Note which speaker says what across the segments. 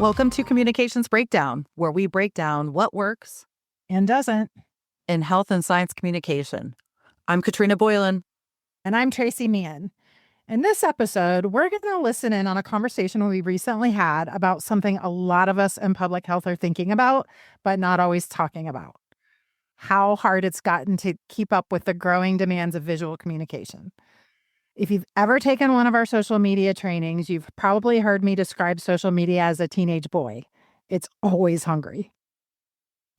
Speaker 1: Welcome to Communications Breakdown, where we break down what works
Speaker 2: and doesn't.
Speaker 1: in health and science communication. I'm Katrina Boylan.
Speaker 2: And I'm Tracy Meehan. In this episode, we're going to listen in on a conversation we recently had about something a lot of us in public health are thinking about, but not always talking about: how hard it's gotten to keep up with the growing demands of visual communication. If you've ever taken one of our social media trainings, you've probably heard me describe social media as a teenage boy. It's always hungry.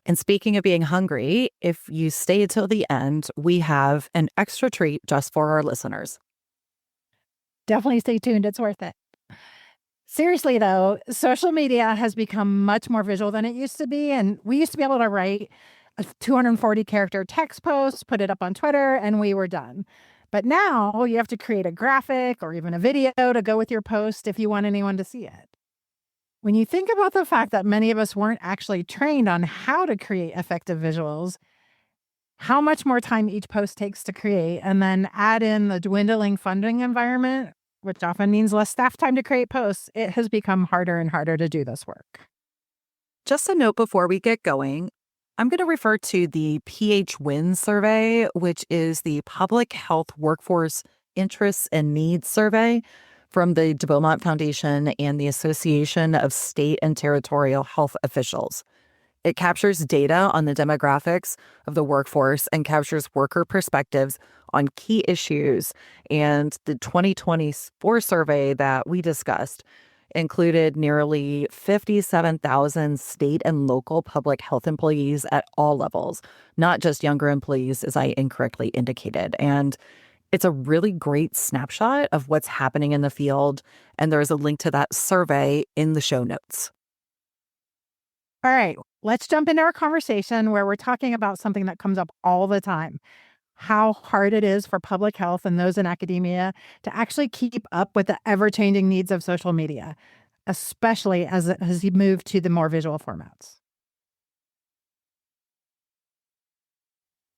Speaker 1: And speaking of being hungry, if you stay till the end, we have an extra treat just for our listeners.
Speaker 2: Definitely stay tuned. It's worth it. Seriously, though, social media has become much more visual than it used to be. And we used to be able to write a 240 character text post, put it up on Twitter, and we were done. But now you have to create a graphic or even a video to go with your post if you want anyone to see it. When you think about the fact that many of us weren't actually trained on how to create effective visuals, how much more time each post takes to create, and then add in the dwindling funding environment, which often means less staff time to create posts, it has become harder and harder to do this work.
Speaker 1: Just a note before we get going, I'm going to refer to the PHWIN survey, which is the Public Health Workforce Interests and Needs Survey from the de Beaumont Foundation and the Association of State and Territorial Health Officials. It captures data on the demographics of the workforce and captures worker perspectives on key issues. And the 2024 survey that we discussed included nearly 57,000 state and local public health employees at all levels, not just younger employees, as I incorrectly indicated. And it's a really great snapshot of what's happening in the field. And there's a link to that survey in the show notes.
Speaker 2: All right, let's jump into our conversation where we're talking about something that comes up all the time: how hard it is for public health and those in academia to actually keep up with the ever-changing needs of social media, especially as it has moved to the more visual formats.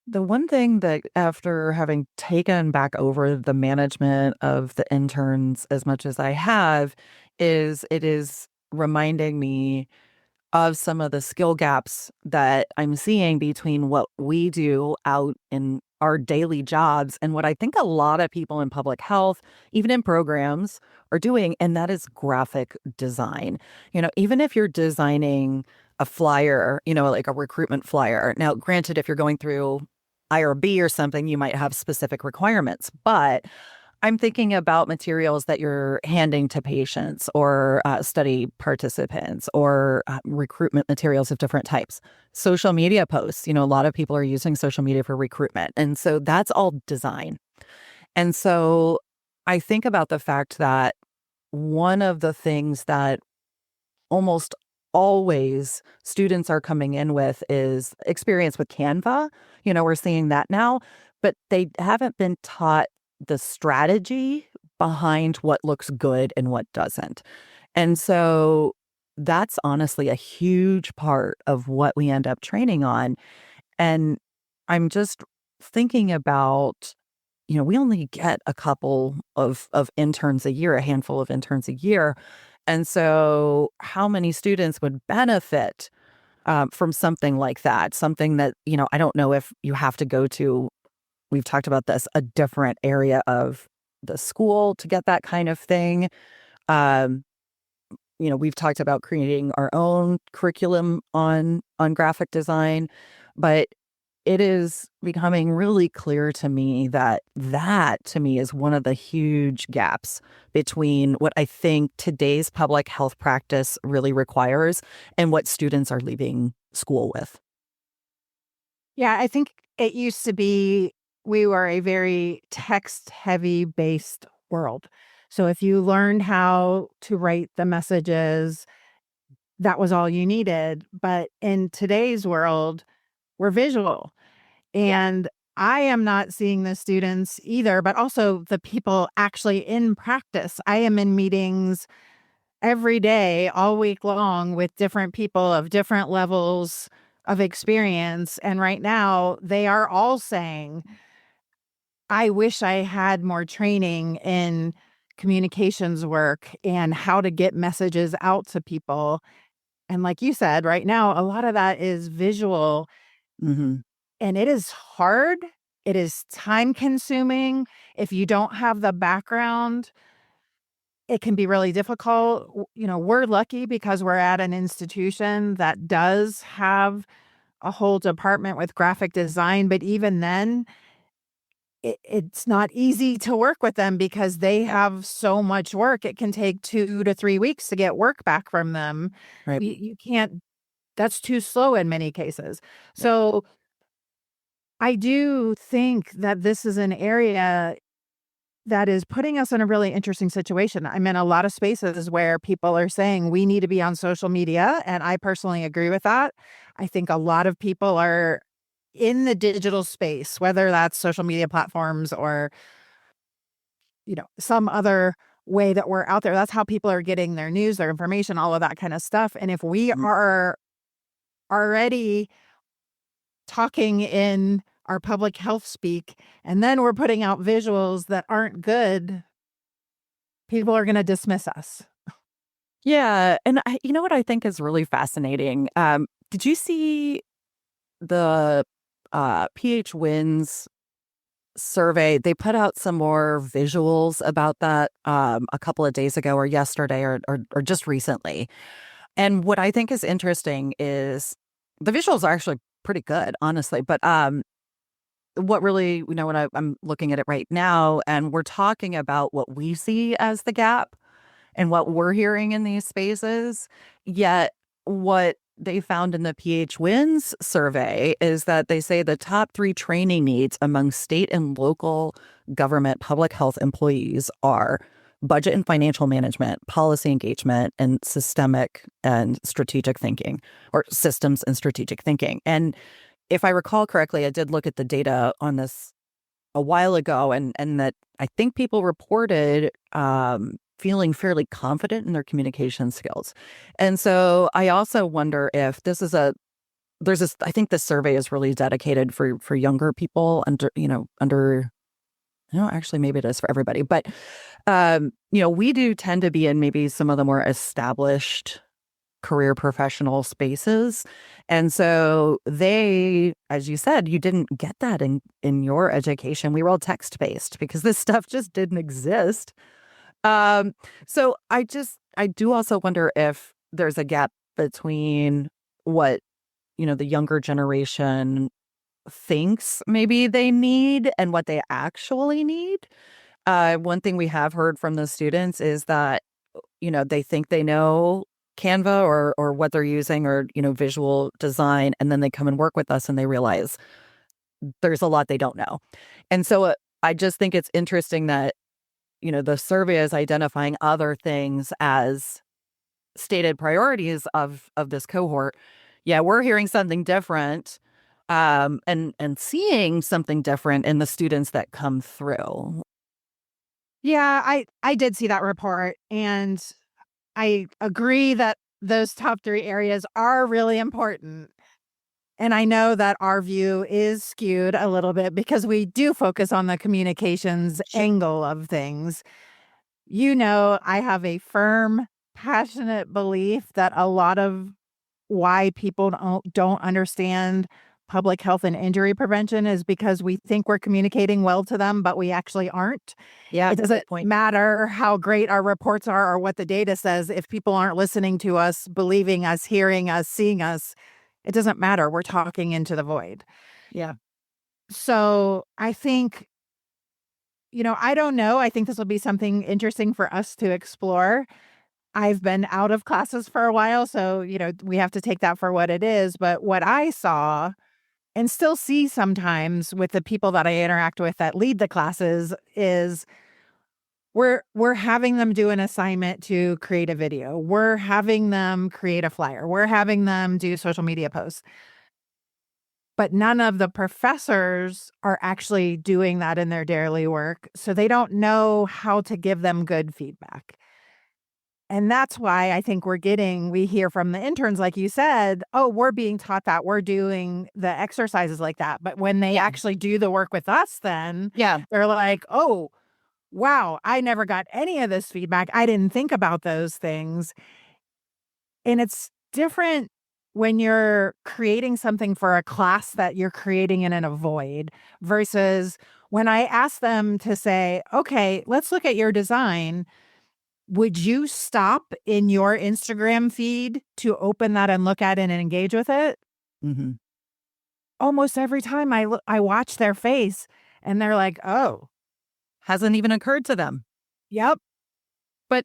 Speaker 1: The one thing that, after having taken back over the management of the interns as much as I have, is it is reminding me of some of the skill gaps that I'm seeing between what we do out in our daily jobs and what I think a lot of people in public health, even in programs, are doing, and that is graphic design. Even if you're designing a flyer, like a recruitment flyer. Now, granted, if you're going through IRB or something, you might have specific requirements, but I'm thinking about materials that you're handing to patients or study participants or recruitment materials of different types. Social media posts, a lot of people are using social media for recruitment. And so that's all design. And so I think about the fact that one of the things that almost always students are coming in with is experience with Canva. We're seeing that now, but they haven't been taught the strategy behind what looks good and what doesn't. And so that's honestly a huge part of what we end up training on. And I'm just thinking about, we only get a couple of interns a year, a handful of interns a year. And so how many students would benefit from something like that? Something that, I don't know if you have to go to, we've talked about this, a different area of the school to get that kind of thing. We've talked about creating our own curriculum on graphic design, but it is becoming really clear to me that to me is one of the huge gaps between what I think today's public health practice really requires and what students are leaving school with.
Speaker 2: Yeah, I think it used to be we were a very text-heavy based world. So if you learned how to write the messages, that was all you needed. But in today's world, we're visual. And I am not seeing the students either, but also the people actually in practice. I am in meetings every day, all week long, with different people of different levels of experience. And right now, they are all saying, I wish I had more training in communications work and how to get messages out to people. And like you said, right now, a lot of that is visual
Speaker 1: Hmm.
Speaker 2: and it is hard. It is time consuming. If you don't have the background, it can be really difficult. We're lucky because we're at an institution that does have a whole department with graphic design. But even then, it's not easy to work with them because they have so much work. It can take 2 to 3 weeks to get work back from them.
Speaker 1: Right.
Speaker 2: You can't, that's too slow in many cases.
Speaker 1: Yep.
Speaker 2: So I do think that this is an area that is putting us in a really interesting situation. I'm in a lot of spaces where people are saying we need to be on social media, and I personally agree with that. I think a lot of people are in the digital space, whether that's social media platforms or, some other way that we're out there. That's how people are getting their news, their information, all of that kind of stuff. And if we
Speaker 1: Mhm.
Speaker 2: are already talking in our public health speak, and then we're putting out visuals that aren't good, people are going to dismiss us.
Speaker 1: Yeah, and you know what I think is really fascinating? Did you see the PH Wins survey? They put out some more visuals about that a couple of days ago or yesterday or just recently. And what I think is interesting is the visuals are actually pretty good, honestly. But what really, when I'm looking at it right now, and we're talking about what we see as the gap and what we're hearing in these spaces. Yet, what they found in the PH Wins survey is that they say the top three training needs among state and local government public health employees are budget and financial management, policy engagement, and systemic and strategic thinking, or systems and strategic thinking. And if I recall correctly, I did look at the data on this a while ago, and that I think people reported feeling fairly confident in their communication skills. And so I also wonder if this is there's this, I think this survey is really dedicated for younger people under, actually maybe it is for everybody, but we do tend to be in maybe some of the more established career professional spaces. And so they, as you said, you didn't get that in your education. We were all text-based because this stuff just didn't exist. Um, so I do also wonder if there's a gap between what, the younger generation thinks maybe they need and what they actually need. One thing we have heard from the students is that they think they know Canva or what they're using or, visual design. And then they come and work with us and they realize there's a lot they don't know. And so I just think it's interesting that, the survey is identifying other things as stated priorities of this cohort. Yeah, we're hearing something different and seeing something different in the students that come through.
Speaker 2: Yeah, I did see that report, and I agree that those top 3 areas are really important. And I know that our view is skewed a little bit because we do focus on the communications
Speaker 1: Sure.
Speaker 2: angle of things. I have a firm, passionate belief that a lot of why people don't understand public health and injury prevention is because we think we're communicating well to them, but we actually aren't.
Speaker 1: Yeah,
Speaker 2: It doesn't
Speaker 1: good point.
Speaker 2: matter how great our reports are or what the data says. If people aren't listening to us, believing us, hearing us, seeing us, it doesn't matter. We're talking into the void.
Speaker 1: Yeah.
Speaker 2: So I think, I don't know. I think this will be something interesting for us to explore. I've been out of classes for a while, so, we have to take that for what it is. But what I saw and still see sometimes with the people that I interact with that lead the classes is we're having them do an assignment to create a video. We're having them create a flyer. We're having them do social media posts. But none of the professors are actually doing that in their daily work, so they don't know how to give them good feedback. And that's why I think we hear from the interns, like you said, oh, we're being taught that, we're doing the exercises like that. But when they
Speaker 1: Yeah.
Speaker 2: actually do the work with us, then
Speaker 1: Yeah.
Speaker 2: they're like, oh, wow, I never got any of this feedback. I didn't think about those things. And it's different when you're creating something for a class that you're creating in a void versus when I ask them to say, okay, let's look at your design. Would you stop in your Instagram feed to open that and look at it and engage with it?
Speaker 1: Mhm.
Speaker 2: Almost every time I watch their face and they're like, "Oh,
Speaker 1: Hasn't even occurred to them.
Speaker 2: yep,
Speaker 1: But,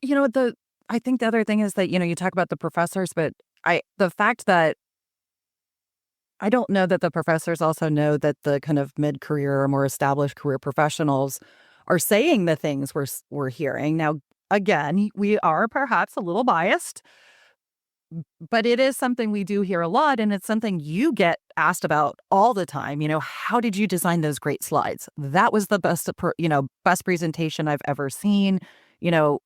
Speaker 1: I think the other thing is that, you talk about the professors, but the fact that I don't know that the professors also know that the kind of mid-career or more established career professionals are saying the things we're hearing. Now, again, we are perhaps a little biased, but it is something we do hear a lot, and it's something you get asked about all the time. How did you design those great slides? That was the best presentation I've ever seen. You know,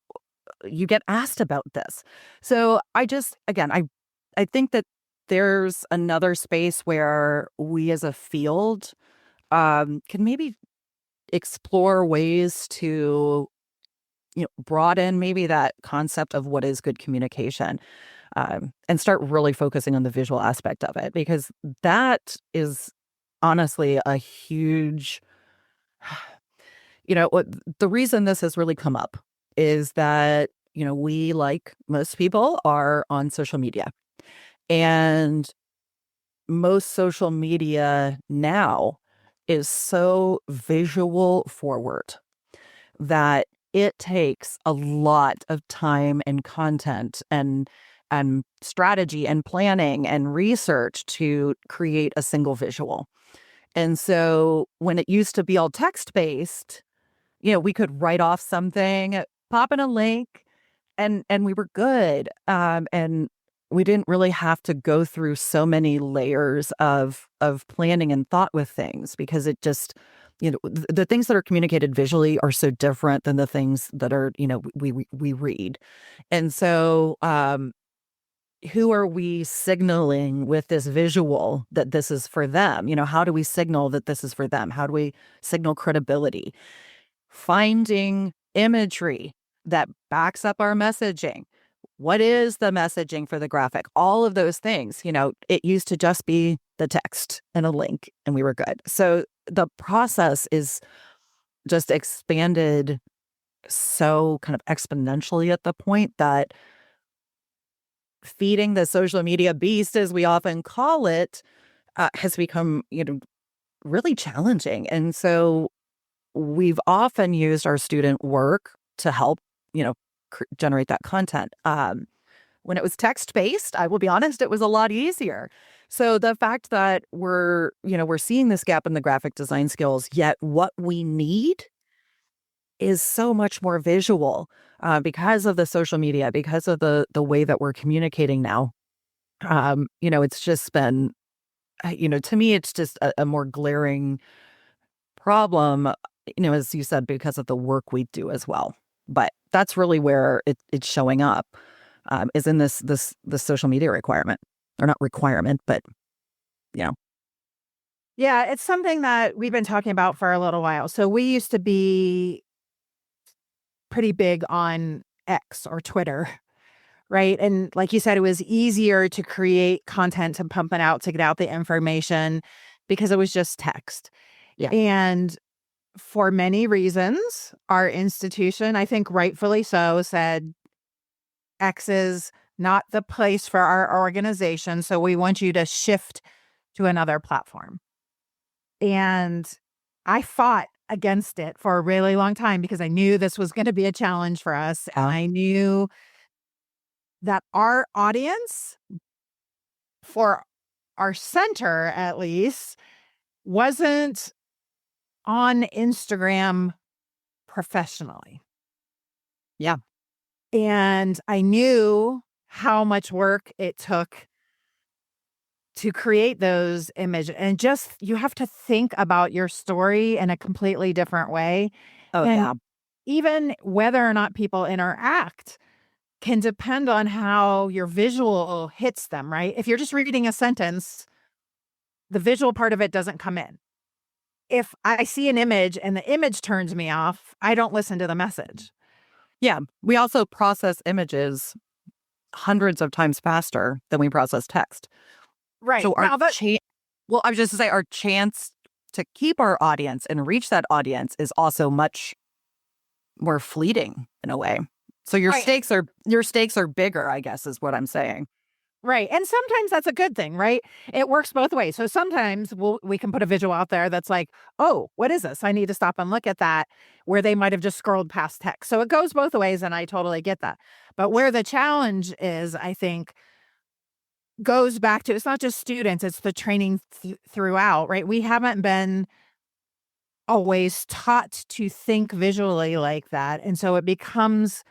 Speaker 1: you get asked about this. So I just, again, I think that there's another space where we as a field can maybe explore ways to broaden maybe that concept of what is good communication, and start really focusing on the visual aspect of it, because that is honestly a huge, what the reason this has really come up is that, we, like most people, are on social media. And most social media now is so visual forward that it takes a lot of time and content and strategy and planning and research to create a single visual. And so when it used to be all text based, we could write off something, pop in a link, and we were good. And we didn't really have to go through so many layers of planning and thought with things, because it just, the things that are communicated visually are so different than the things that are, we read. And so, who are we signaling with this visual that this is for them? How do we signal that this is for them? How do we signal credibility? Finding imagery that backs up our messaging. What is the messaging for the graphic? All of those things, it used to just be the text and a link and we were good. So the process is just expanded so kind of exponentially at the point that feeding the social media beast, as we often call it, has become, really challenging. And so we've often used our student work to help, you know, generate that content. When it was text based, I will be honest, it was a lot easier. So the fact that we're seeing this gap in the graphic design skills, yet what we need is so much more visual, because of the social media, because of the way that we're communicating now. It's just been, to me, it's just a more glaring problem, as you said, because of the work we do as well. But that's really where it's showing up, is in this social media requirement, or not requirement, but you know,
Speaker 2: yeah, it's something that we've been talking about for a little while. So we used to be pretty big on X or Twitter, right? And like you said, it was easier to create content and pump it out to get out the information because it was just text.
Speaker 1: yeah,
Speaker 2: And for many reasons, our institution, I think rightfully so, said X is not the place for our organization. So we want you to shift to another platform. And I fought against it for a really long time because I knew this was going to be a challenge for us. And
Speaker 1: yeah,
Speaker 2: I knew that our audience, for our center at least, wasn't on Instagram professionally.
Speaker 1: yeah.
Speaker 2: And I knew how much work it took to create those images. And just you have to think about your story in a completely different way.
Speaker 1: Oh
Speaker 2: And
Speaker 1: yeah.
Speaker 2: even whether or not people interact can depend on how your visual hits them, right? If you're just reading a sentence, the visual part of it doesn't come in. if I see an image and the image turns me off, I don't listen to the message.
Speaker 1: Yeah. We also process images hundreds of times faster than we process text.
Speaker 2: Right.
Speaker 1: So
Speaker 2: Now that
Speaker 1: well, I was just to say our chance to keep our audience and reach that audience is also much more fleeting in a way. So
Speaker 2: right.
Speaker 1: your stakes are bigger, I guess is what I'm saying.
Speaker 2: Right. And sometimes that's a good thing, right? It works both ways. So sometimes we can put a visual out there that's like, oh, what is this? I need to stop and look at that, where they might have just scrolled past text. So it goes both ways. And I totally get that. But where the challenge is, I think, goes back to it's not just students, it's the training throughout, right? We haven't been always taught to think visually like that. And so it becomes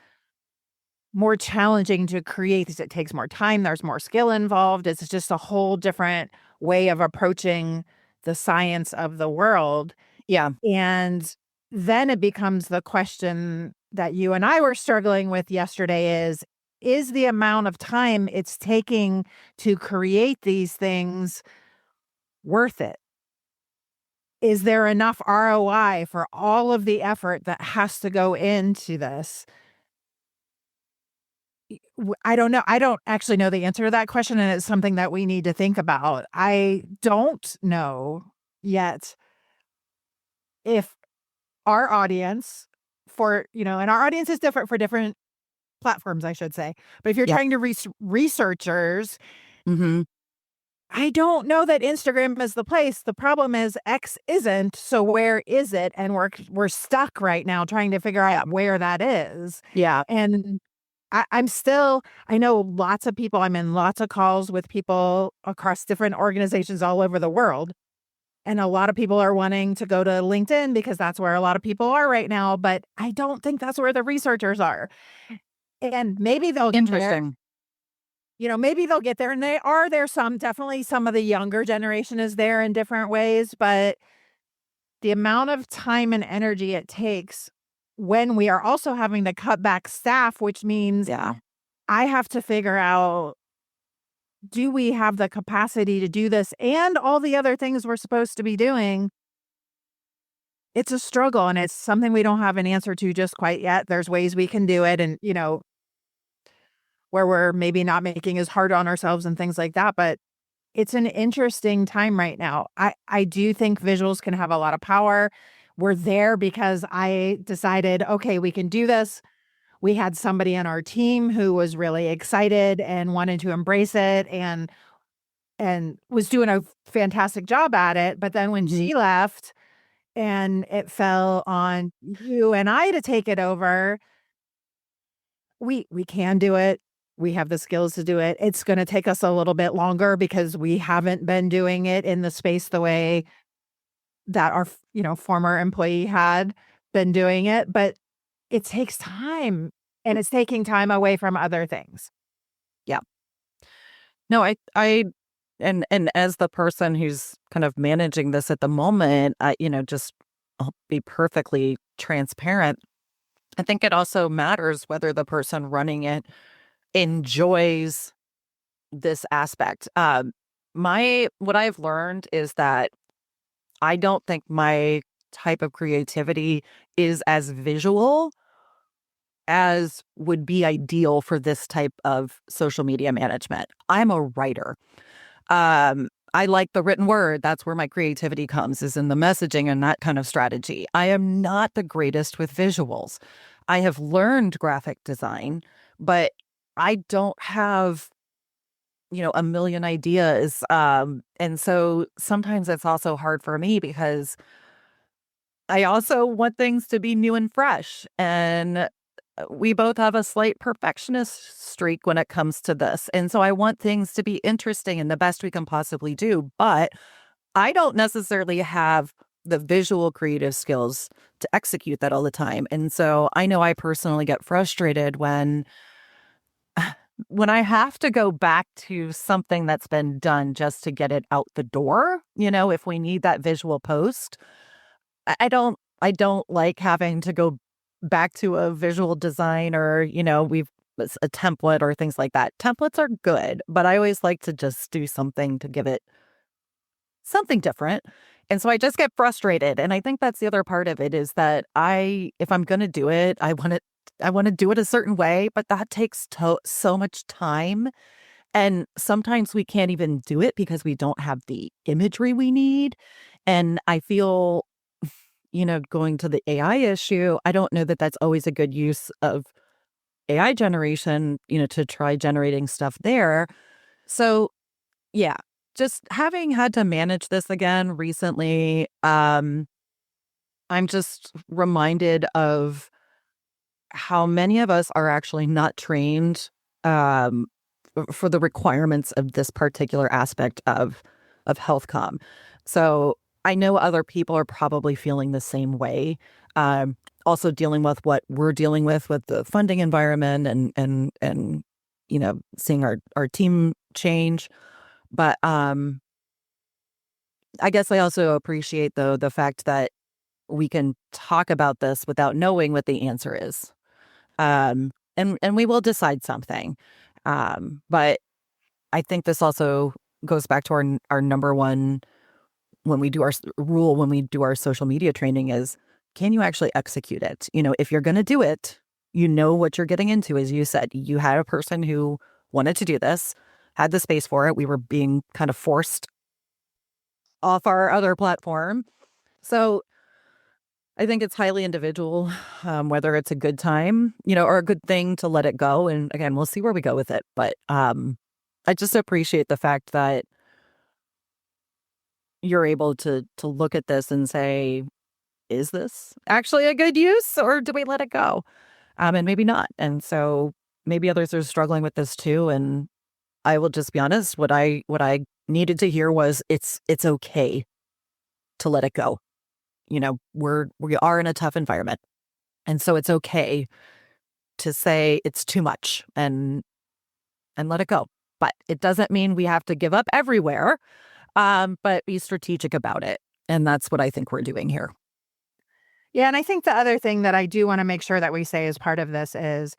Speaker 2: more challenging to create because it takes more time, there's more skill involved. It's just a whole different way of approaching the science of the world.
Speaker 1: Yeah.
Speaker 2: And then it becomes the question that you and I were struggling with yesterday is the amount of time it's taking to create these things worth it? Is there enough ROI for all of the effort that has to go into this? I don't know. I don't actually know the answer to that question, and it's something that we need to think about. I don't know yet if our audience and our audience is different for different platforms, I should say. But if you're
Speaker 1: Yep.
Speaker 2: trying to reach researchers,
Speaker 1: Mhm.
Speaker 2: I don't know that Instagram is the place. The problem is X isn't. So where is it? And we're stuck right now trying to figure out where that is.
Speaker 1: Yeah.
Speaker 2: And I'm still, I know lots of people, I'm in lots of calls with people across different organizations all over the world. And a lot of people are wanting to go to LinkedIn because that's where a lot of people are right now. But I don't think that's where the researchers are. And maybe they'll get there.
Speaker 1: Interesting.
Speaker 2: Maybe they'll get there. And they are there. Definitely some of the younger generation is there in different ways. But the amount of time and energy it takes when we are also having to cut back staff, which means
Speaker 1: Yeah.
Speaker 2: I have to figure out, do we have the capacity to do this and all the other things we're supposed to be doing? It's a struggle and it's something we don't have an answer to just quite yet. There's ways we can do it and, where we're maybe not making as hard on ourselves and things like that. But it's an interesting time right now. I do think visuals can have a lot of power. We're there because I decided, okay, we can do this. We had somebody on our team who was really excited and wanted to embrace it and was doing a fantastic job at it. But then when
Speaker 1: Mhm.
Speaker 2: she left and it fell on you and I to take it over, we can do it. We have the skills to do it. It's going to take us a little bit longer because we haven't been doing it in the space the way that our, former employee had been doing it, but it takes time and it's taking time away from other things.
Speaker 1: Yeah. No, I and as the person who's kind of managing this at the moment, just I'll be perfectly transparent. I think it also matters whether the person running it enjoys this aspect. My what I've learned is that I don't think my type of creativity is as visual as would be ideal for this type of social media management. I'm a writer. I like the written word. That's where my creativity comes, is in the messaging and that kind of strategy. I am not the greatest with visuals. I have learned graphic design, but I don't have, a million ideas. And so sometimes it's also hard for me because I also want things to be new and fresh. And we both have a slight perfectionist streak when it comes to this. And so I want things to be interesting and the best we can possibly do. But I don't necessarily have the visual creative skills to execute that all the time. And so I know I personally get frustrated when I have to go back to something that's been done just to get it out the door, if we need that visual post. I don't like having to go back to a visual design or, we've a template or things like that. Templates are good, but I always like to just do something to give it something different. And so I just get frustrated. And I think that's the other part of it is that if I'm going to do it, I want to do it a certain way, but that takes so much time. And sometimes we can't even do it because we don't have the imagery we need. And I feel, going to the AI issue, I don't know that that's always a good use of AI generation, to try generating stuff there. So, yeah, just having had to manage this again recently, I'm just reminded of how many of us are actually not trained um, for the requirements of this particular aspect of health comm. So I know other people are probably feeling the same way. Um, Also dealing with what we're dealing with the funding environment and seeing our team change. But I guess I also appreciate though the fact that we can talk about this without knowing what the answer is. And we will decide something. But I think this also goes back to our number one when we do when we do our social media training is, can you actually execute it? If you're going to do it, what you're getting into. As you said, you had a person who wanted to do this, had the space for it. We were being kind of forced off our other platform. So I think it's highly individual, whether it's a good time, or a good thing to let it go. And again, we'll see where we go with it. But I just appreciate the fact that you're able to look at this and say, is this actually a good use, or do we let it go? And maybe not. And so maybe others are struggling with this too. And I will just be honest. What I needed to hear was it's okay to let it go. We are in a tough environment. And so it's okay to say it's too much and let it go. But it doesn't mean we have to give up everywhere, but be strategic about it. And that's what I think we're doing here.
Speaker 2: Yeah, and I think the other thing that I do wanna make sure that we say as part of this is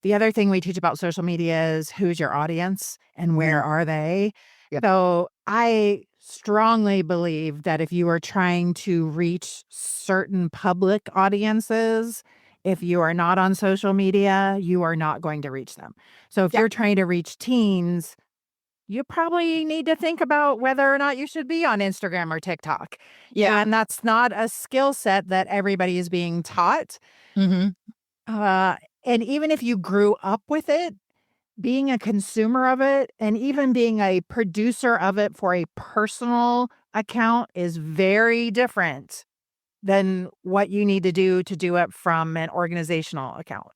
Speaker 2: the other thing we teach about social media is who's your audience and where are they?
Speaker 1: Yep.
Speaker 2: So, I strongly believe that if you are trying to reach certain public audiences, if you are not on social media, you are not going to reach them. So, if
Speaker 1: Yeah.
Speaker 2: you're trying to reach teens, you probably need to think about whether or not you should be on Instagram or TikTok.
Speaker 1: Yeah.
Speaker 2: And that's not a skill set that everybody is being taught.
Speaker 1: Hmm.
Speaker 2: Uh, and even if you grew up with it, being a consumer of it and even being a producer of it for a personal account is very different than what you need to do it from an organizational account.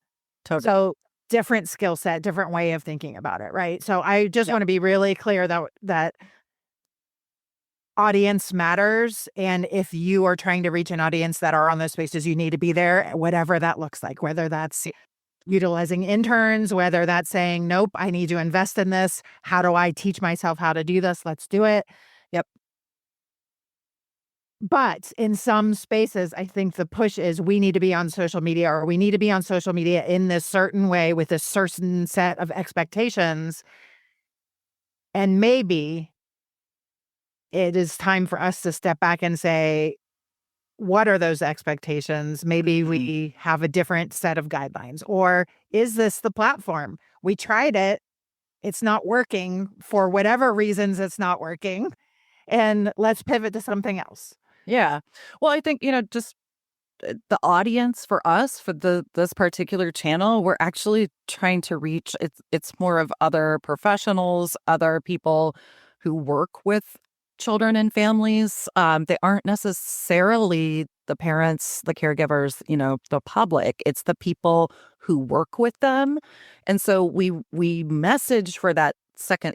Speaker 1: Totally.
Speaker 2: So, different skill set, different way of thinking about it, right? So, I just
Speaker 1: Yeah.
Speaker 2: want to be really clear that audience matters, and if you are trying to reach an audience that are on those spaces, you need to be there, whatever that looks like, whether that's utilizing interns, whether that's saying, "Nope, I need to invest in this. How do I teach myself how to do this? Let's do it."
Speaker 1: Yep.
Speaker 2: But in some spaces, I think the push is we need to be on social media or we need to be on social media in this certain way with a certain set of expectations. And maybe it is time for us to step back and say, what are those expectations? Maybe we have a different set of guidelines. Or is this the platform? We tried it. It's not working for whatever reasons it's not working. And let's pivot to something else.
Speaker 1: Yeah. Well, I think, just the audience for us for this particular channel, we're actually trying to reach it's more of other professionals, other people who work with children and families. They aren't necessarily the parents, the caregivers, the public. It's the people who work with them. And so we message for that second,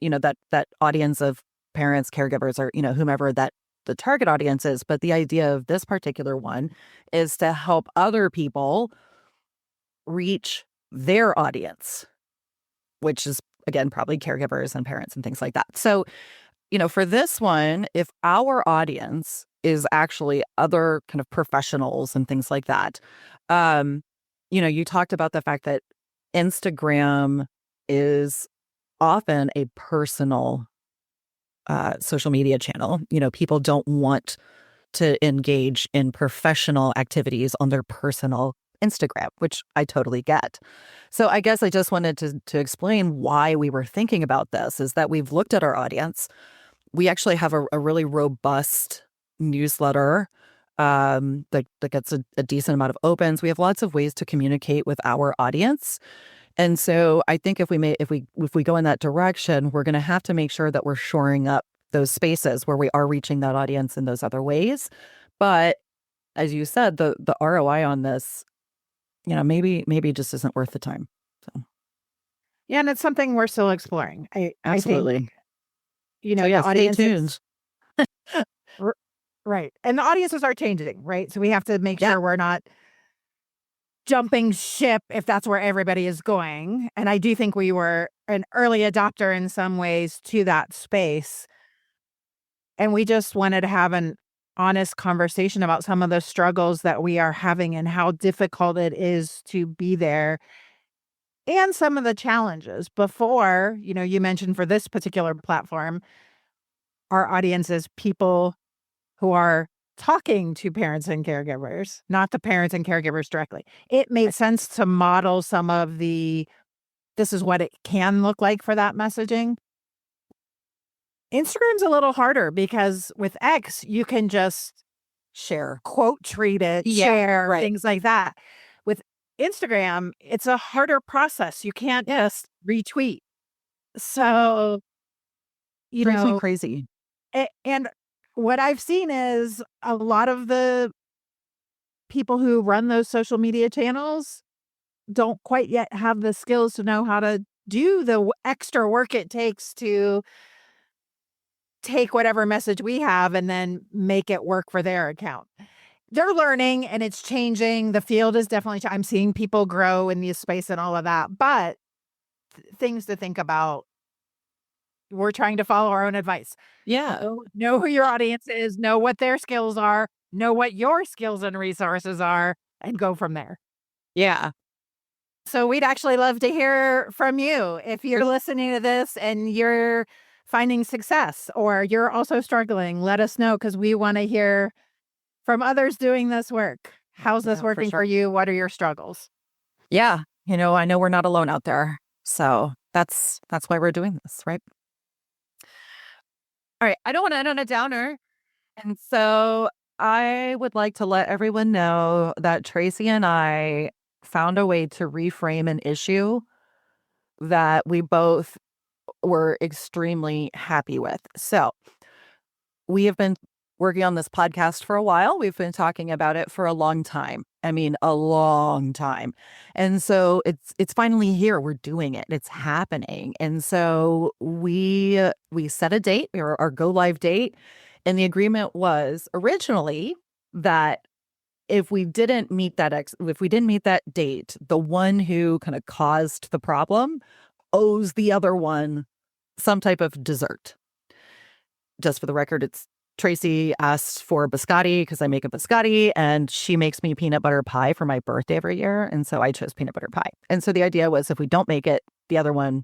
Speaker 1: that audience of parents, caregivers, or whomever that the target audience is. But the idea of this particular one is to help other people reach their audience, which is, again, probably caregivers and parents and things like that. So, for this one, if our audience is actually other kind of professionals and things like that, um, you talked about the fact that Instagram is often a personal social media channel. People don't want to engage in professional activities on their personal Instagram, which I totally get. So I guess I just wanted to explain why we were thinking about this is that we've looked at our audience. We actually have a really robust newsletter that gets a decent amount of opens. We have lots of ways to communicate with our audience. And so I think if we go in that direction, we're going to have to make sure that we're shoring up those spaces where we are reaching that audience in those other ways. But as you said, the ROI on this, maybe just isn't worth the time. So
Speaker 2: Yeah, and it's something we're still exploring. I think,
Speaker 1: absolutely. So
Speaker 2: the
Speaker 1: yeah, stay
Speaker 2: audiences
Speaker 1: tuned.
Speaker 2: r right, and the audiences are changing, right? So we have to make
Speaker 1: Yeah.
Speaker 2: sure we're not jumping ship if that's where everybody is going, and I do think we were an early adopter in some ways to that space, and we just wanted to have an honest conversation about some of the struggles that we are having and how difficult it is to be there, and some of the challenges. Before, you mentioned for this particular platform, our audience is people who are talking to parents and caregivers, not the parents and caregivers directly. It made sense to model some of this is what it can look like for that messaging. Instagram's a little harder because with X, you can just
Speaker 1: Share.
Speaker 2: quote treat it,
Speaker 1: Yeah.
Speaker 2: share,
Speaker 1: Right.
Speaker 2: things like that. With Instagram, it's a harder process. You can't just retweet. So, you
Speaker 1: Drives me
Speaker 2: know,
Speaker 1: crazy.
Speaker 2: and what I've seen is a lot of the people who run those social media channels don't quite yet have the skills to know how to do the extra work it takes to take whatever message we have and then make it work for their account. They're learning and it's changing. The field is definitely I'm seeing people grow in this space and all of that, but things to think about. We're trying to follow our own advice.
Speaker 1: Yeah.
Speaker 2: Know who your audience is, know what their skills are, know what your skills and resources are, and go from there.
Speaker 1: Yeah.
Speaker 2: So we'd actually love to hear from you if you're listening to this and you're finding success or you're also struggling. Let us know because we want to hear from others doing this work. How's this
Speaker 1: Yeah, for
Speaker 2: working
Speaker 1: sure.
Speaker 2: for you? What are your struggles?
Speaker 1: Yeah. I know we're not alone out there. So that's why we're doing this, right? All right. I don't want to end on a downer. And so I would like to let everyone know that Tracy and I found a way to reframe an issue that we both were extremely happy with. So we have been working on this podcast for a while. We've been talking about it for a long time. I mean, a long time. And so it's finally here. We're doing it. It's happening. And so we set a date, or our go live date, and the agreement was originally that if we didn't meet that date, the one who kind of caused the problem owes the other one some type of dessert. Just for the record, it's Tracy asked for biscotti because I make a biscotti, and she makes me peanut butter pie for my birthday every year. And so I chose peanut butter pie. And so the idea was if we don't make it, the other one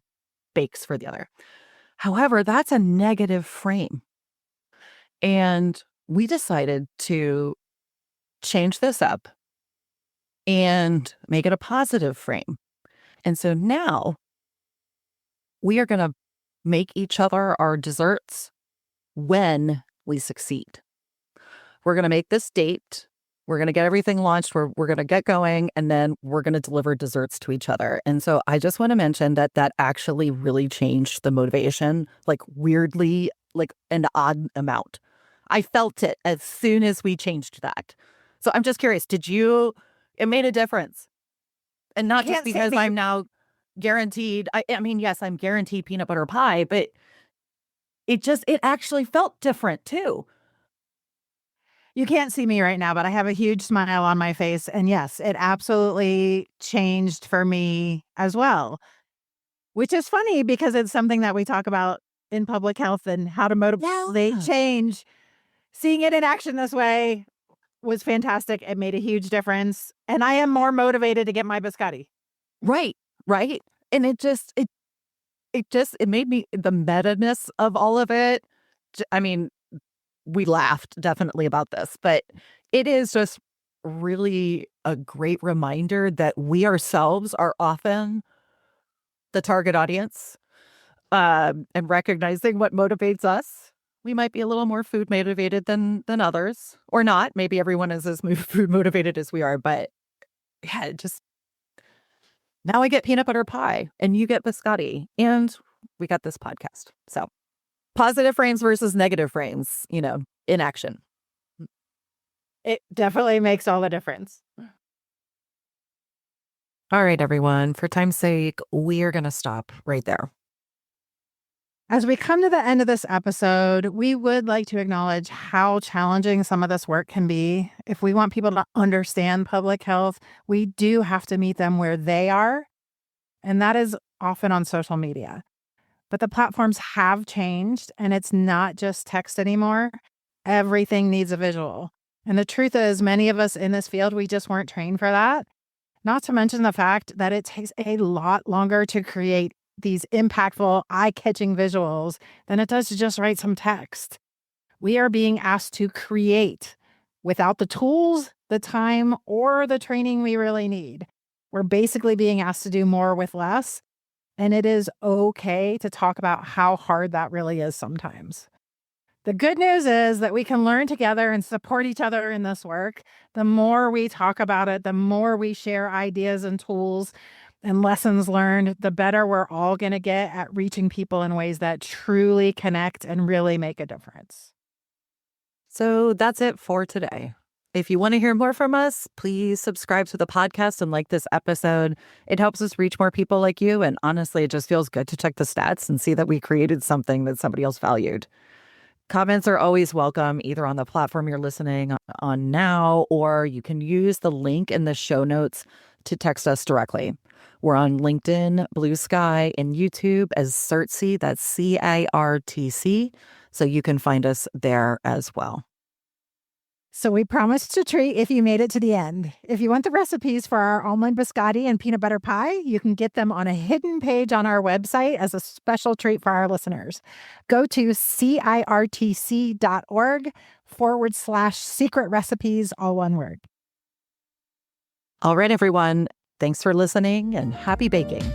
Speaker 1: bakes for the other. However, that's a negative frame. And we decided to change this up and make it a positive frame. And so now we are going to make each other our desserts when we succeed. We're going to make this date. We're going to get everything launched. We're going to get going, and then we're going to deliver desserts to each other. And so I just want to mention that actually really changed the motivation, like weirdly, like an odd amount. I felt it as soon as we changed that. So I'm just curious, it made a difference? And not just
Speaker 2: Can't see
Speaker 1: because
Speaker 2: me.
Speaker 1: I'm now guaranteed. I mean, yes, I'm guaranteed peanut butter pie, but it actually felt different too.
Speaker 2: You can't see me right now, but I have a huge smile on my face. And yes, it absolutely changed for me as well, which is funny because it's something that we talk about in public health and how to motivate
Speaker 1: Yeah.
Speaker 2: change. Seeing it in action this way was fantastic. It made a huge difference. And I am more motivated to get my biscotti.
Speaker 1: Right. Right. And it made me the meta-ness of all of it I mean, we laughed definitely about this, but it is just really a great reminder that we ourselves are often the target audience, and recognizing what motivates us. We might be a little more food motivated than others, or not. Maybe everyone is as food motivated as we are, but yeah, just now I get peanut butter pie and you get biscotti, and we got this podcast. So positive frames versus negative frames, in action.
Speaker 2: It definitely makes all the difference.
Speaker 1: All right, everyone. For time's sake, we are going to stop right there.
Speaker 2: As we come to the end of this episode, we would like to acknowledge how challenging some of this work can be. If we want people to understand public health, we do have to meet them where they are, and that is often on social media. But the platforms have changed, and it's not just text anymore. Everything needs a visual. And the truth is, many of us in this field, we just weren't trained for that. Not to mention the fact that it takes a lot longer to create these impactful, eye-catching visuals than it does to just write some text. We are being asked to create without the tools, the time, or the training we really need. We're basically being asked to do more with less, and it is okay to talk about how hard that really is sometimes. The good news is that we can learn together and support each other in this work. The more we talk about it, the more we share ideas and tools and lessons learned, the better we're all going to get at reaching people in ways that truly connect and really make a difference.
Speaker 1: So that's it for today. If you want to hear more from us, please subscribe to the podcast and like this episode. It helps us reach more people like you. And honestly, it just feels good to check the stats and see that we created something that somebody else valued. Comments are always welcome, either on the platform you're listening on now, or you can use the link in the show notes to text us directly. We're on LinkedIn, Blue Sky, and YouTube as CIRTC, that's CIRTC, so you can find us there as well.
Speaker 2: So we promised to treat if you made it to the end. If you want the recipes for our almond biscotti and peanut butter pie, you can get them on a hidden page on our website as a special treat for our listeners. Go to cirtc.org/secret recipes, all one word.
Speaker 1: All right, everyone. Thanks for listening and happy baking.